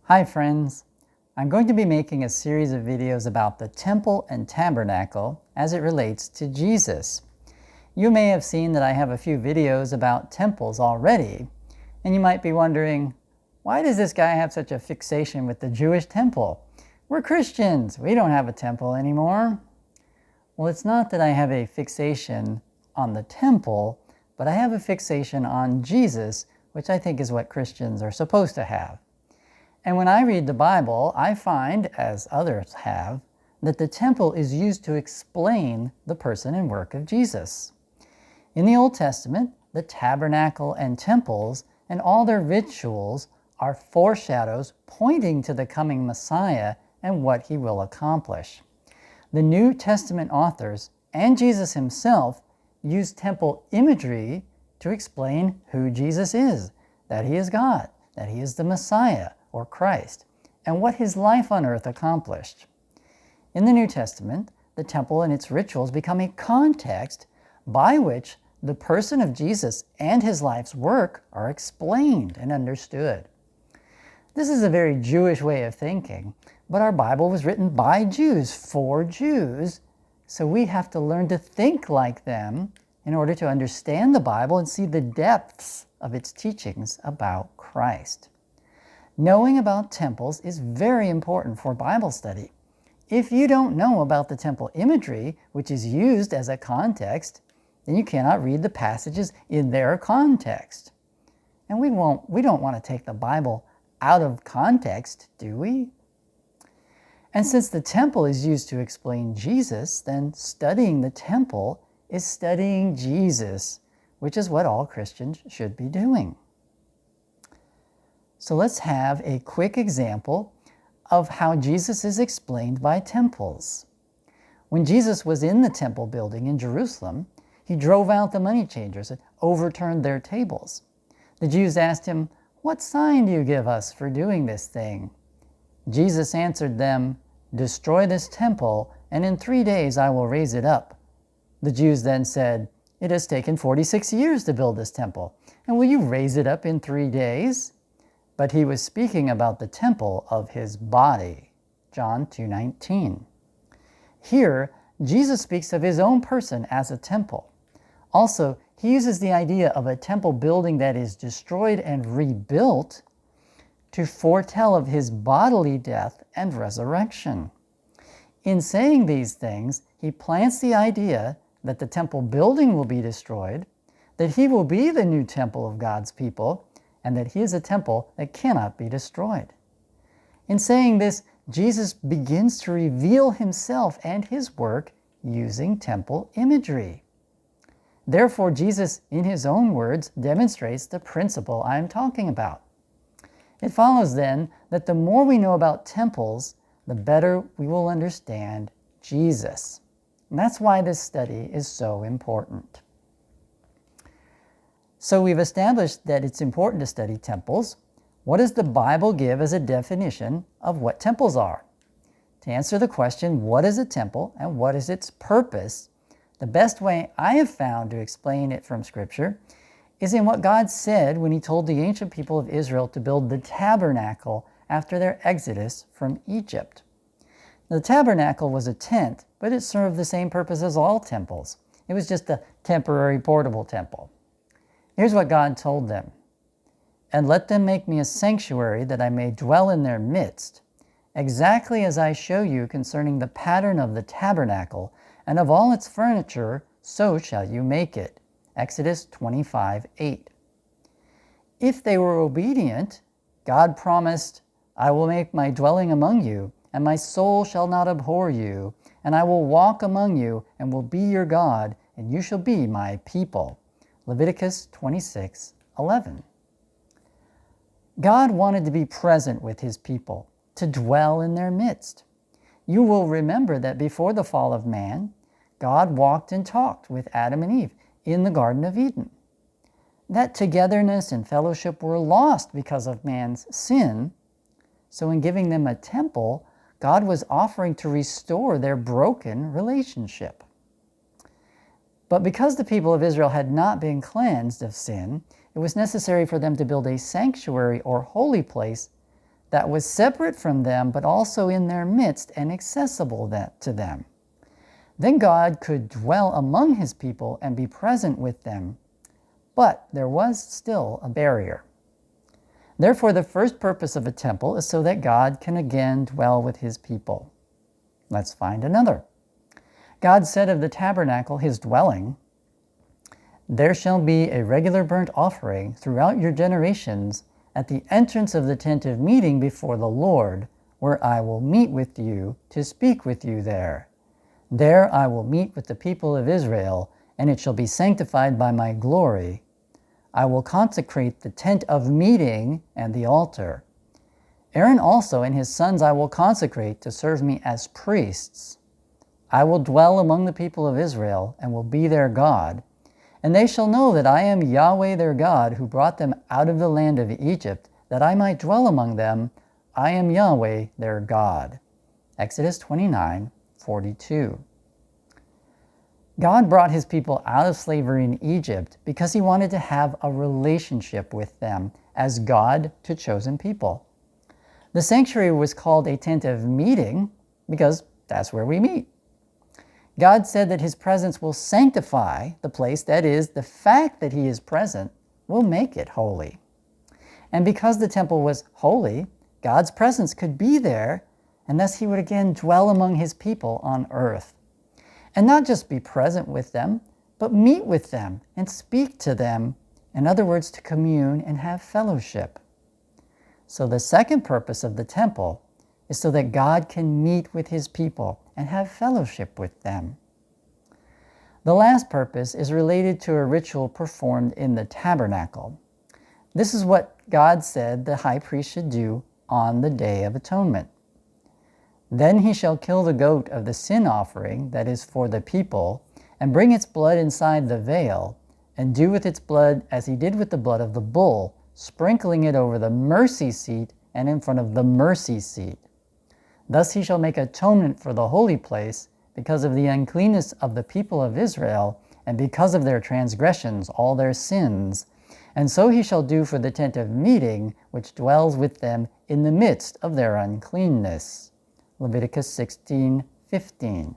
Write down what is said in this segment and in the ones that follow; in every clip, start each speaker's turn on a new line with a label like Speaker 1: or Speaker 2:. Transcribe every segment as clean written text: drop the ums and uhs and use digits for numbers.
Speaker 1: Hi friends! I'm going to be making a series of videos about the temple and tabernacle as it relates to Jesus. You may have seen that I have a few videos about temples already, and you might be wondering, why does this guy have such a fixation with the Jewish temple? We're Christians, we don't have a temple anymore. Well, it's not that I have a fixation on the temple, but I have a fixation on Jesus, which I think is what Christians are supposed to have. And when I read the Bible, I find, as others have, that the temple is used to explain the person and work of Jesus. In the Old Testament, the tabernacle and temples and all their rituals are foreshadows pointing to the coming Messiah and what he will accomplish. The New Testament authors and Jesus himself use temple imagery to explain who Jesus is, that he is God, that he is the Messiah, or Christ, and what his life on earth accomplished. In the New Testament, the temple and its rituals become a context by which the person of Jesus and his life's work are explained and understood. This is a very Jewish way of thinking, but our Bible was written by Jews for Jews, so we have to learn to think like them in order to understand the Bible and see the depths of its teachings about Christ. Knowing about temples is very important for Bible study. If you don't know about the temple imagery, which is used as a context, then you cannot read the passages in their context. And we don't want to take the Bible out of context, do we? And since the temple is used to explain Jesus, then studying the temple is studying Jesus, which is what all Christians should be doing. So let's have a quick example of how Jesus is explained by temples. When Jesus was in the temple building in Jerusalem, he drove out the money changers and overturned their tables. The Jews asked him, "What sign do you give us for doing this thing?" Jesus answered them, "Destroy this temple, and in 3 days I will raise it up." The Jews then said, "It has taken 46 years to build this temple, and will you raise it up in 3 days?" But he was speaking about the temple of his body. John 2:19. Here, Jesus speaks of his own person as a temple. Also, he uses the idea of a temple building that is destroyed and rebuilt to foretell of his bodily death and resurrection. In saying these things, he plants the idea that the temple building will be destroyed, that he will be the new temple of God's people, and that he is a temple that cannot be destroyed. In saying this, Jesus begins to reveal himself and his work using temple imagery. Therefore, Jesus, in his own words, demonstrates the principle I am talking about. It follows then that the more we know about temples, the better we will understand Jesus. And that's why this study is so important. So we've established that it's important to study temples. What does the Bible give as a definition of what temples are? To answer the question, what is a temple and what is its purpose, the best way I have found to explain it from Scripture is in what God said when he told the ancient people of Israel to build the tabernacle after their exodus from Egypt. The tabernacle was a tent, but it served the same purpose as all temples. It was just a temporary portable temple. Here's what God told them. "And let them make me a sanctuary that I may dwell in their midst, exactly as I show you concerning the pattern of the tabernacle and of all its furniture, so shall you make it." Exodus 25:8. If they were obedient, God promised, "I will make my dwelling among you, and my soul shall not abhor you, and I will walk among you and will be your God, and you shall be my people." Leviticus 26:11. God wanted to be present with his people, to dwell in their midst. You will remember that before the fall of man, God walked and talked with Adam and Eve in the Garden of Eden. That togetherness and fellowship were lost because of man's sin, so in giving them a temple, God was offering to restore their broken relationship. But because the people of Israel had not been cleansed of sin, it was necessary for them to build a sanctuary or holy place that was separate from them, but also in their midst and accessible to them. Then God could dwell among his people and be present with them, but there was still a barrier. Therefore, the first purpose of a temple is so that God can again dwell with his people. Let's find another. God said of the tabernacle, his dwelling, "There shall be a regular burnt offering throughout your generations at the entrance of the tent of meeting before the Lord, where I will meet with you to speak with you there. There I will meet with the people of Israel, and it shall be sanctified by my glory. I will consecrate the tent of meeting and the altar. Aaron also and his sons I will consecrate to serve me as priests. I will dwell among the people of Israel and will be their God, and they shall know that I am Yahweh their God, who brought them out of the land of Egypt, that I might dwell among them. I am Yahweh their God." Exodus 29:42. God brought his people out of slavery in Egypt because he wanted to have a relationship with them as God to chosen people. The sanctuary was called a tent of meeting because that's where we meet. God said that his presence will sanctify the place, that is, the fact that he is present will make it holy. And because the temple was holy, God's presence could be there, and thus he would again dwell among his people on earth. And not just be present with them, but meet with them and speak to them. In other words, to commune and have fellowship. So the second purpose of the temple is so that God can meet with his people and have fellowship with them. The last purpose is related to a ritual performed in the tabernacle. This is what God said the high priest should do on the Day of Atonement. "Then he shall kill the goat of the sin offering that is for the people, and bring its blood inside the veil, and do with its blood as he did with the blood of the bull, sprinkling it over the mercy seat and in front of the mercy seat. Thus he shall make atonement for the holy place because of the uncleanness of the people of Israel, and because of their transgressions, all their sins. And so he shall do for the tent of meeting, which dwells with them in the midst of their uncleanness." Leviticus 16:15.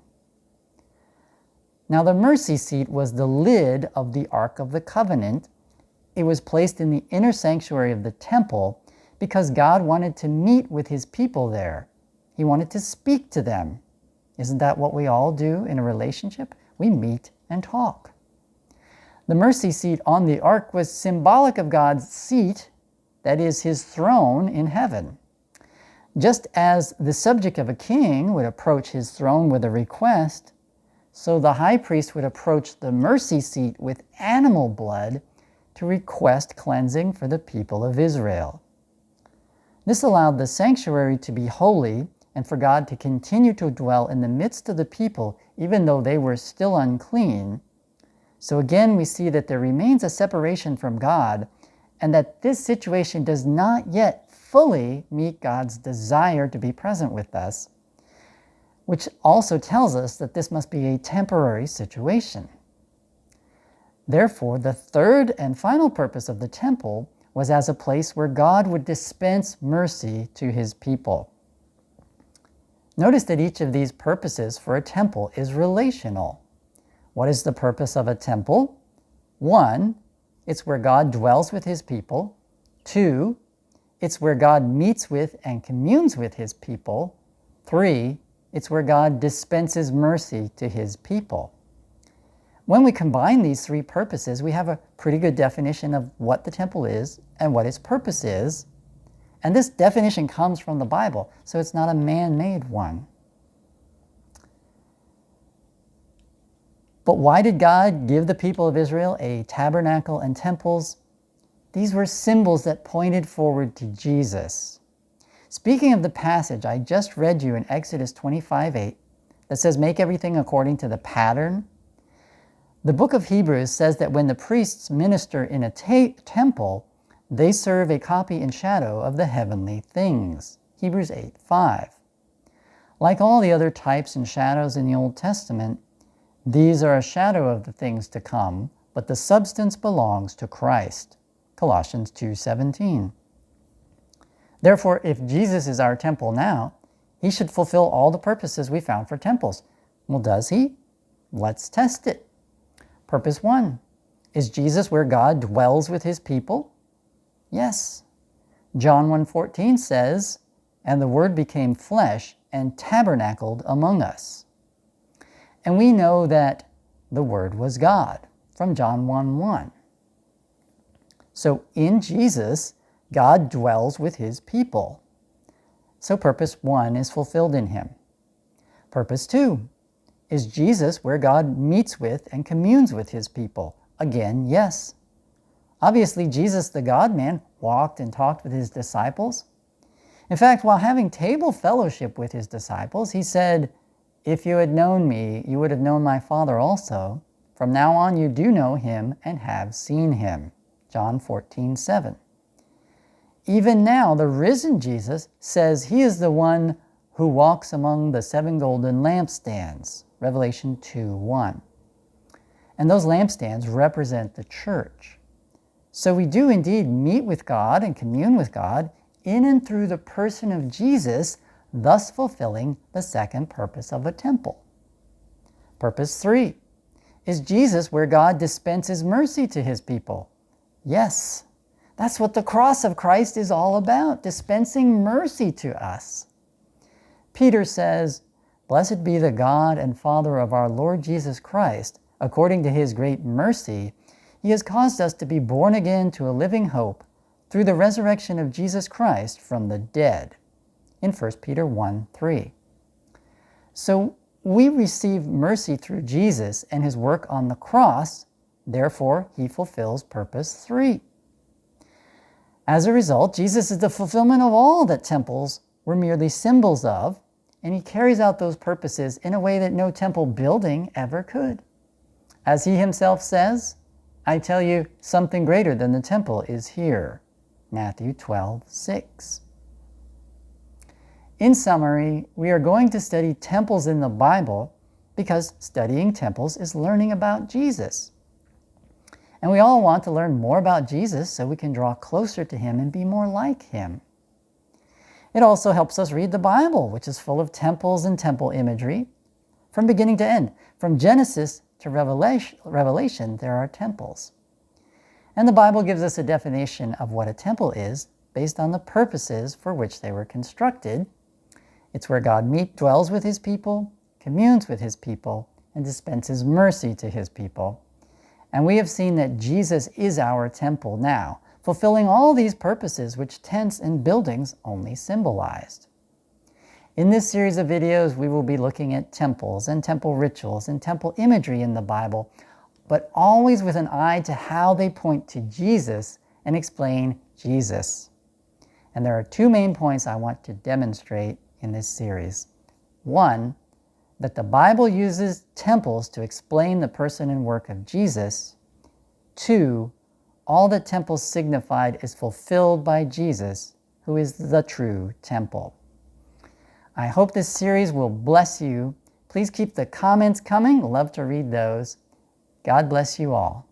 Speaker 1: Now the mercy seat was the lid of the Ark of the Covenant. It was placed in the inner sanctuary of the temple because God wanted to meet with his people there. He wanted to speak to them. Isn't that what we all do in a relationship? We meet and talk. The mercy seat on the ark was symbolic of God's seat, that is, his throne in heaven. Just as the subject of a king would approach his throne with a request, so the high priest would approach the mercy seat with animal blood to request cleansing for the people of Israel. This allowed the sanctuary to be holy and for God to continue to dwell in the midst of the people even though they were still unclean. So again, we see that there remains a separation from God, and that this situation does not yet fully meet God's desire to be present with us, which also tells us that this must be a temporary situation. Therefore, the third and final purpose of the temple was as a place where God would dispense mercy to his people. Notice that each of these purposes for a temple is relational. What is the purpose of a temple? 1, it's where God dwells with his people. 2, it's where God meets with and communes with his people. 3, it's where God dispenses mercy to his people. When we combine these three purposes, we have a pretty good definition of what the temple is and what its purpose is. And this definition comes from the Bible, so it's not a man-made one. But why did God give the people of Israel a tabernacle and temples? These were symbols that pointed forward to Jesus. Speaking of the passage I just read you in Exodus 25:8, that says, "Make everything according to the pattern," the book of Hebrews says that when the priests minister in a temple, they serve a copy and shadow of the heavenly things. Hebrews 8:5. Like all the other types and shadows in the Old Testament, these are a shadow of the things to come, but the substance belongs to Christ. Colossians 2:17. Therefore, if Jesus is our temple now, he should fulfill all the purposes we found for temples. Well, does he? Let's test it. Purpose 1. Is Jesus where God dwells with his people? Yes. John 1:14 says, "And the Word became flesh and tabernacled among us." And we know that the Word was God from John 1:1. So in Jesus, God dwells with his people. So purpose 1 is fulfilled in him. Purpose 2. Is Jesus where God meets with and communes with his people? Again, yes. Obviously, Jesus, the God-man, walked and talked with his disciples. In fact, while having table fellowship with his disciples, he said, "If you had known me, you would have known my Father also. From now on, you do know him and have seen him." John 14:7. Even now, the risen Jesus says he is the one who walks among the 7 golden lampstands. Revelation 2:1. And those lampstands represent the church. So we do indeed meet with God and commune with God in and through the person of Jesus, thus fulfilling the second purpose of a temple. Purpose 3. Is Jesus where God dispenses mercy to his people? Yes. That's what the cross of Christ is all about, dispensing mercy to us. Peter says, "Blessed be the God and Father of our Lord Jesus Christ. According to his great mercy, he has caused us to be born again to a living hope through the resurrection of Jesus Christ from the dead." In 1 Peter 1:3. So we receive mercy through Jesus and his work on the cross. Therefore, he fulfills purpose 3. As a result, Jesus is the fulfillment of all that temples were merely symbols of, and he carries out those purposes in a way that no temple building ever could. As he himself says, "I tell you, something greater than the temple is here." Matthew 12:6. In summary, we are going to study temples in the Bible because studying temples is learning about Jesus. And we all want to learn more about Jesus so we can draw closer to him and be more like him. It also helps us read the Bible, which is full of temples and temple imagery. From beginning to end, from Genesis to Revelation, there are temples. And the Bible gives us a definition of what a temple is based on the purposes for which they were constructed. It's where God dwells with his people, communes with his people, and dispenses mercy to his people. And we have seen that Jesus is our temple now, fulfilling all these purposes which tents and buildings only symbolized. In this series of videos, we will be looking at temples and temple rituals and temple imagery in the Bible, but always with an eye to how they point to Jesus and explain Jesus. And there are 2 main points I want to demonstrate in this series. 1, that the Bible uses temples to explain the person and work of Jesus. 2, all that temples signified is fulfilled by Jesus, who is the true temple. I hope this series will bless you. Please keep the comments coming. Love to read those. God bless you all.